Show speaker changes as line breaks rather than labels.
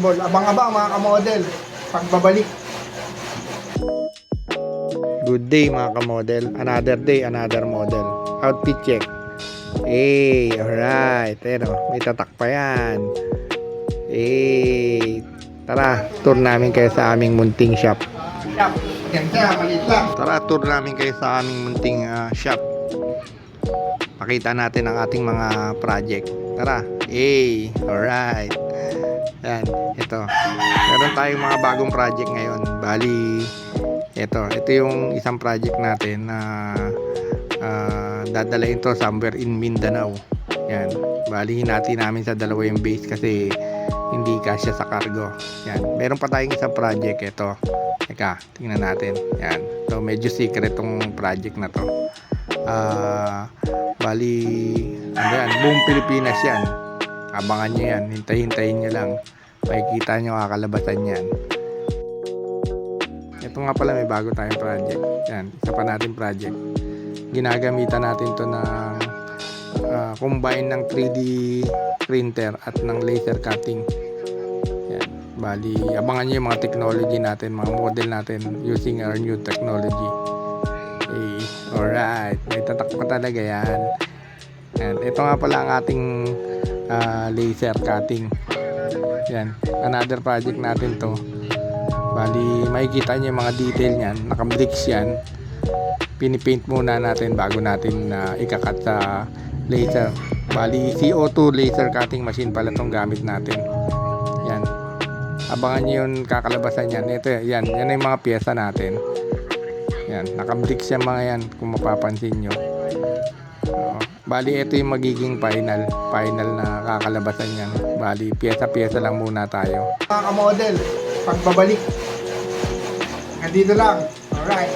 Abang-abang mga kamodel, pagbabalik.
Good day mga kamodel. Another day, another model. Outfit check. Hey, alright. Pero may tatak pa yan. Hey, tara, tour namin kayo sa aming munting shop.
Ganda, maliit lang.
Tara, tour namin kayo sa aming munting shop. Pakita natin ang ating mga project. Tara. Hey, alright. Yan, ito. Meron tayong mga bagong project ngayon. Bali, ito yung isang project natin na dadalahin to somewhere in Mindanao. Yan. Bali, hinati namin sa dalawa yung base kasi hindi kasya sa cargo. Yan. Meron pa tayong isang project. Ito. Teka, tingnan natin. Yan. So, medyo secret tong project na to. Bali, ano yan? Buong Pilipinas yan. Abangan nyo yan. Hintayin nyo lang. Makikita nyo kakalabasan yan. Ito nga pala, may bago tayong project. Yan. Isa pa natin project. Ginagamitan natin to ng combine ng 3D printer at ng laser cutting. Yan. Bali, abangan nyo yung mga technology natin, mga model natin using our new technology. Okay. Alright. May tatak pa talaga yan. And ito nga pala ang ating laser cutting. Yan, another project natin to. Bali, makikita nyo yung mga detail nyan. Naka-bricks yan. Pinipaint muna natin bago natin ikakat sa laser. Bali, CO2 laser cutting machine pala tong gamit natin. Yan. Abangan nyo yung kakalabasan yan. Ito, yan yung mga pyesa natin. Yan, naka-bricks yan mga yan kung mapapansin nyo. Bali, ito yung magiging final na kakalabasan niyan. Bali, pyesa-pyesa lang muna tayo.
Mga kamodel, pagbabalik. Nandito lang. Alright.